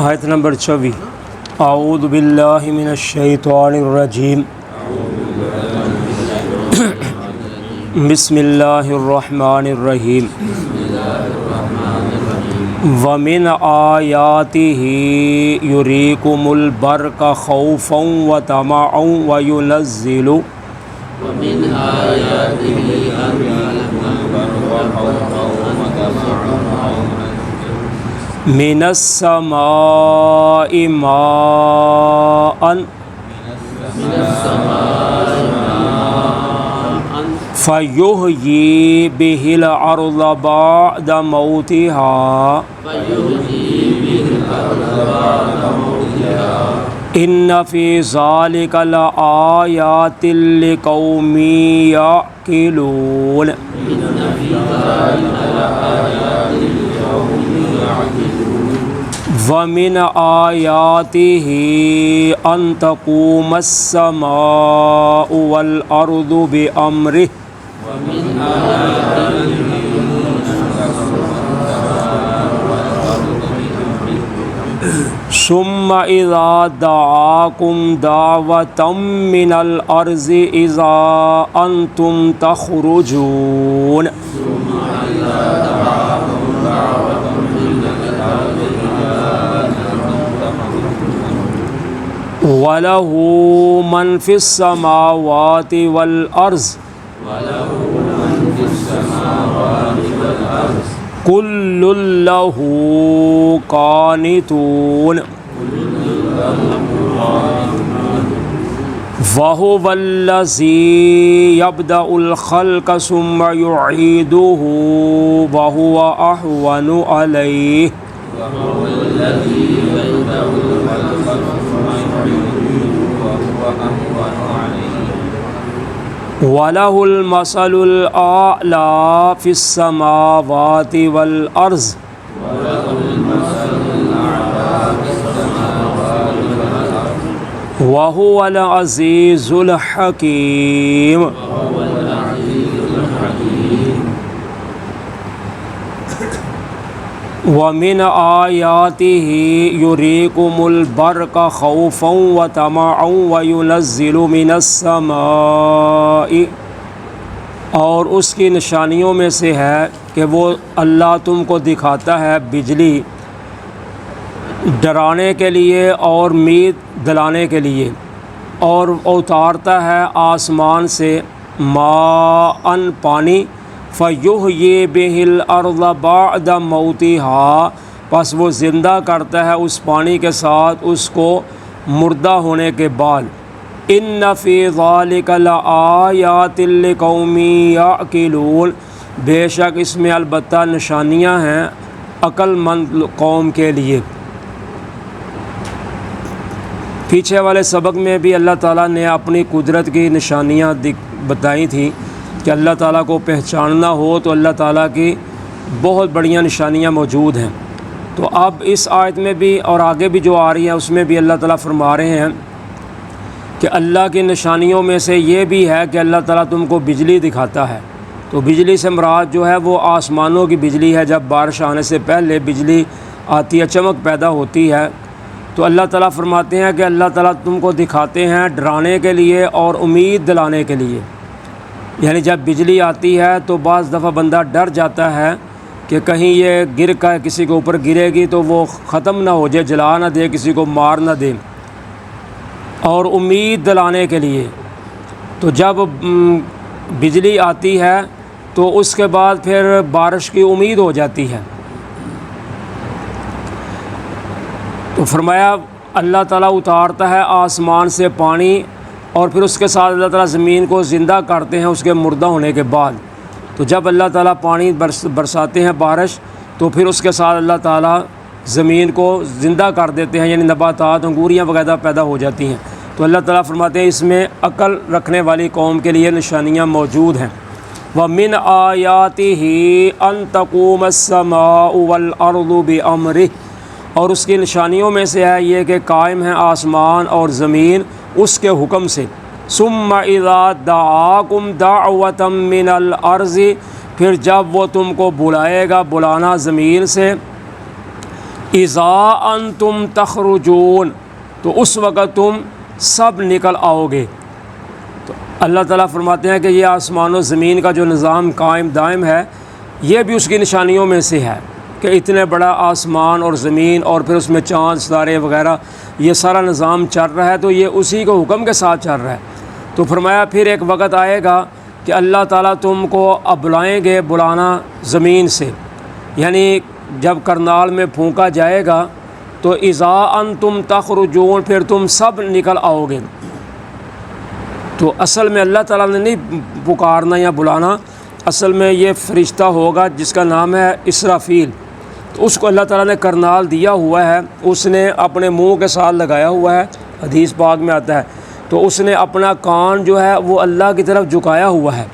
آیت نمبر 24 اعوذ باللہ من الشیطان الرجیم بسم اللہ الرحمن الرحیم ومن آیاتہ یریکم البرق خوفا وطمعا وینزل ومن آیاتہ ان یعلم البر خوفا وطمعا من السماء ماء فیحیی بہ الارض بعد موتها ان فی ذلک لآیات لقوم یعقلون ومن آیاتہ ان تقوم السماء والارض بامرہ ثم اذا دعاکم دعوة من الارض اذا انتم تخرجون وَلَهُ مَنْ فِي السَّمَاوَاتِ وَالْأَرْضِ كُلٌّ لَهُ قَانِتُونَ وَهُوَ الَّذِي يَبْدَأُ الْخَلْقَ ثُمَّ يُعِيدُهُ وَهُوَ أَهْوَنُ عَلَيْهِ وَلَهُ الْمَثَلُ الْأَعْلَى فِي السَّمَاوَاتِ وَالْأَرْضِ وَهُوَ الْعَزِيزُ الْحَكِيمُ وَمِنْ آیاتہ یریکم البرق خوفا وطمعا وینزل من السماء، اور اس کی نشانیوں میں سے ہے کہ وہ اللہ تم کو دکھاتا ہے بجلی ڈرانے کے لیے اور امید دلانے کے لیے، اور اتارتا ہے آسمان سے ماء پانی فیحیی بہ الارض بعد موتها، پس وہ زندہ کرتا ہے اس پانی کے ساتھ اس کو مردہ ہونے کے بعد۔ ان فی ذلک لآیات لقوم یعقلون، بے شک اس میں البتہ نشانیاں ہیں عقل مند قوم کے لیے۔ پیچھے والے سبق میں بھی اللہ تعالیٰ نے اپنی قدرت کی نشانیاں بتائی تھیں کہ اللہ تعالیٰ کو پہچاننا ہو تو اللہ تعالیٰ کی بہت بڑیاں نشانیاں موجود ہیں۔ تو اب اس آیت میں بھی اور آگے بھی جو آ رہی ہیں اس میں بھی اللہ تعالیٰ فرما رہے ہیں کہ اللہ کی نشانیوں میں سے یہ بھی ہے کہ اللہ تعالیٰ تم کو بجلی دکھاتا ہے۔ تو بجلی سے مراد جو ہے وہ آسمانوں کی بجلی ہے، جب بارش آنے سے پہلے بجلی آتی ہے، چمک پیدا ہوتی ہے، تو اللہ تعالیٰ فرماتے ہیں کہ اللہ تعالیٰ تم کو دکھاتے ہیں ڈرانے کے لیے اور امید دلانے کے لیے۔ یعنی جب بجلی آتی ہے تو بعض دفعہ بندہ ڈر جاتا ہے کہ کہیں یہ گر کر کسی کے اوپر گرے گی تو وہ ختم نہ ہو جائے، جلا نہ دے، کسی کو مار نہ دے، اور امید دلانے کے لیے۔ تو جب بجلی آتی ہے تو اس کے بعد پھر بارش کی امید ہو جاتی ہے۔ تو فرمایا اللہ تعالیٰ اتارتا ہے آسمان سے پانی، اور پھر اس کے ساتھ اللہ تعالیٰ زمین کو زندہ کرتے ہیں اس کے مردہ ہونے کے بعد۔ تو جب اللہ تعالیٰ پانی برساتے ہیں بارش، تو پھر اس کے ساتھ اللہ تعالیٰ زمین کو زندہ کر دیتے ہیں، یعنی نباتات انگوریاں وغیرہ پیدا ہو جاتی ہیں۔ تو اللہ تعالیٰ فرماتے ہیں اس میں عقل رکھنے والی قوم کے لیے نشانیاں موجود ہیں۔ وَمِنْ آیَاتِهِ أَن تَقُومَ السَّمَاءُ وَالْأَرْضُ بِأَمْرِهِ، اور اس کی نشانیوں میں سے ہے یہ کہ قائم ہے آسمان اور زمین اس کے حکم سے۔ ثم اذا دعاکم دعوة من الارض، پھر جب وہ تم کو بلائے گا بلانا زمین سے، اذا انتم تخرجون، تو اس وقت تم سب نکل آؤ گے۔ تو اللہ تعالیٰ فرماتے ہیں کہ یہ آسمان و زمین کا جو نظام قائم دائم ہے، یہ بھی اس کی نشانیوں میں سے ہے کہ اتنے بڑا آسمان اور زمین اور پھر اس میں چاند ستارے وغیرہ یہ سارا نظام چل رہا ہے، تو یہ اسی کو حکم کے ساتھ چل رہا ہے۔ تو فرمایا پھر ایک وقت آئے گا کہ اللہ تعالیٰ تم کو اب بلائیں گے بلانا زمین سے، یعنی جب کرنال میں پھونکا جائے گا تو اذا انتم تخرجون، پھر تم سب نکل آؤ گے۔ تو اصل میں اللہ تعالیٰ نے نہیں پکارنا یا بلانا، اصل میں یہ فرشتہ ہوگا جس کا نام ہے اسرافیل، تو اس کو اللہ تعالیٰ نے کرنال دیا ہوا ہے، اس نے اپنے منہ کے ساتھ لگایا ہوا ہے، حدیث پاک میں آتا ہے، تو اس نے اپنا کان جو ہے وہ اللہ کی طرف جھکایا ہوا ہے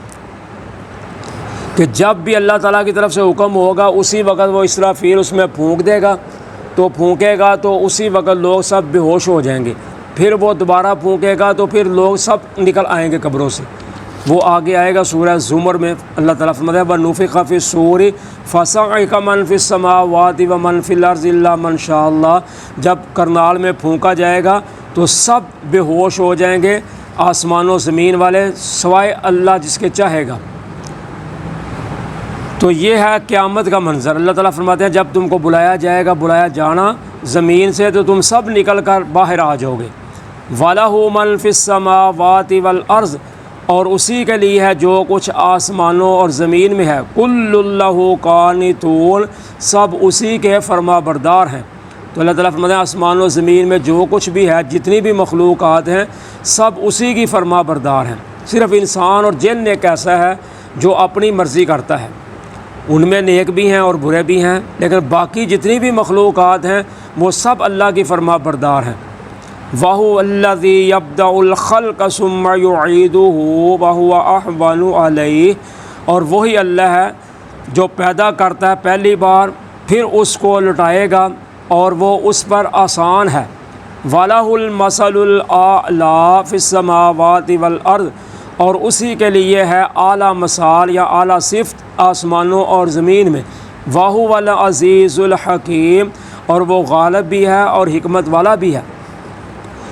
کہ جب بھی اللہ تعالیٰ کی طرف سے حکم ہوگا اسی وقت وہ اسرافیل اس میں پھونک دے گا، تو پھونکے گا تو اسی وقت لوگ سب بے ہوش ہو جائیں گے، پھر وہ دوبارہ پھونکے گا تو پھر لوگ سب نکل آئیں گے قبروں سے۔ وہ آگے آئے گا سورہ زمر میں، اللہ تعالیٰ فرماتا ہے وَنُفِخَ فِي الصُّورِ فَصَعِقَ مَن فِي السَّمَاوَاتِ وَمَن فِي الْأَرْضِ إِلَّا مَن شَاءَ اللَّهُ، جب کرنال میں پھونکا جائے گا تو سب بے ہوش ہو جائیں گے، آسمان و زمین والے، سوائے اللہ جس کے چاہے گا۔ تو یہ ہے قیامت کا منظر۔ اللہ تعالیٰ فرماتے ہیں جب تم کو بلایا جائے گا، بلایا جانا زمین سے، تو تم سب نکل کر باہر آ جاؤ گے۔ وَلَهُ مَن فِي السَّمَاوَاتِ وَالْأَرْضِ، اور اسی کے لیے ہے جو کچھ آسمانوں اور زمین میں ہے، كُلٌّ لَّهُ قَانِتُونَ، سب اسی کے فرما بردار ہیں۔ تو اللہ تعالیٰ فرماتے ہیں آسمان و زمین میں جو کچھ بھی ہے، جتنی بھی مخلوقات ہیں، سب اسی کی فرما بردار ہیں۔ صرف انسان اور جن ایک ایسا ہے جو اپنی مرضی کرتا ہے، ان میں نیک بھی ہیں اور برے بھی ہیں، لیکن باقی جتنی بھی مخلوقات ہیں وہ سب اللہ کی فرما بردار ہیں۔ وَهُوَ الَّذِي يَبْدَأُ الْخَلْقَ ثُمَّ يُعِيدُهُ وَهُوَ أَهْوَنُ عَلَيْهِ، اور وہی اللہ ہے جو پیدا کرتا ہے پہلی بار، پھر اس کو لٹائے گا اور وہ اس پر آسان ہے۔ وَلَهُ الْمَثَلُ الْأَعْلَىٰ فِي السَّمَاوَاتِ وَالْأَرْضِ، اور اسی کے لیے ہے اعلیٰ مثال یا اعلیٰ صفت آسمانوں اور زمین میں۔ وَهُوَ الْعَزِيزُ الْحَكِيمُ، اور وہ غالب بھی ہے اور حکمت والا بھی ہے۔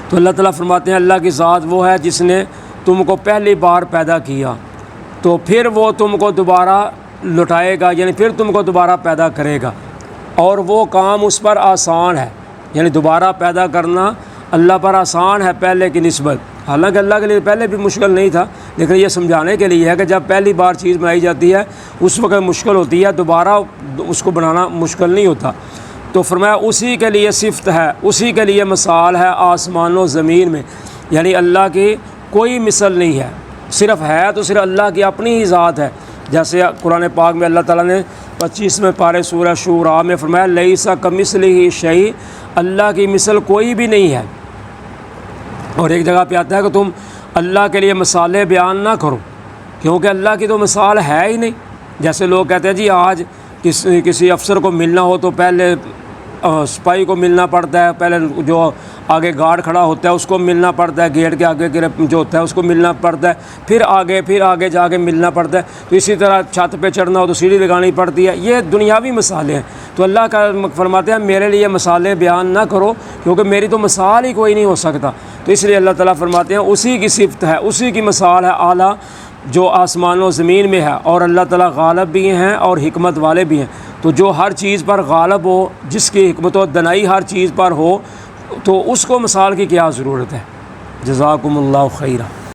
تو اللہ تعالیٰ فرماتے ہیں اللہ کی ذات وہ ہے جس نے تم کو پہلی بار پیدا کیا، تو پھر وہ تم کو دوبارہ لٹائے گا، یعنی پھر تم کو دوبارہ پیدا کرے گا، اور وہ کام اس پر آسان ہے، یعنی دوبارہ پیدا کرنا اللہ پر آسان ہے پہلے کی نسبت۔ حالانکہ اللہ کے لیے پہلے بھی مشکل نہیں تھا، لیکن یہ سمجھانے کے لیے ہے کہ جب پہلی بار چیز بنائی جاتی ہے اس وقت مشکل ہوتی ہے، دوبارہ اس کو بنانا مشکل نہیں ہوتا۔ تو فرمایا اسی کے لیے صفت ہے، اسی کے لیے مثال ہے آسمان و زمین میں، یعنی اللہ کی کوئی مثل نہیں ہے، صرف ہے تو صرف اللہ کی اپنی ہی ذات ہے۔ جیسے قرآن پاک میں اللہ تعالیٰ نے 25ویں پارے سورہ شورا میں فرمایا لیس کمثلہ شیء، اللہ کی مثل کوئی بھی نہیں ہے۔ اور ایک جگہ پہ آتا ہے کہ تم اللہ کے لیے مثالیں بیان نہ کرو، کیونکہ اللہ کی تو مثال ہے ہی نہیں۔ جیسے لوگ کہتے ہیں جی آج کسی افسر کو ملنا ہو تو پہلے سپاہی کو ملنا پڑتا ہے، پہلے جو آگے گارڈ کھڑا ہوتا ہے اس کو ملنا پڑتا ہے، گیٹ کے آگے جو ہوتا ہے اس کو ملنا پڑتا ہے، پھر آگے جا کے ملنا پڑتا ہے۔ تو اسی طرح چھت پہ چڑھنا ہو تو سیڑھی لگانی پڑتی ہے۔ یہ دنیاوی مثالیں ہیں۔ تو اللہ کا فرماتے ہیں میرے لیے مثالیں بیان نہ کرو، کیونکہ میری تو مثال ہی کوئی نہیں ہو سکتا۔ تو اس لیے اللہ تعالیٰ فرماتے ہیں اسی کی صفت ہے، اسی کی مثال ہے اعلیٰ جو آسمان و زمین میں ہے، اور اللہ تعالیٰ غالب بھی ہیں اور حکمت والے بھی ہیں۔ تو جو ہر چیز پر غالب ہو، جس کی حکمت و دنائی ہر چیز پر ہو، تو اس کو مثال کی کیا ضرورت ہے۔ جزاکم اللہ خیرہ۔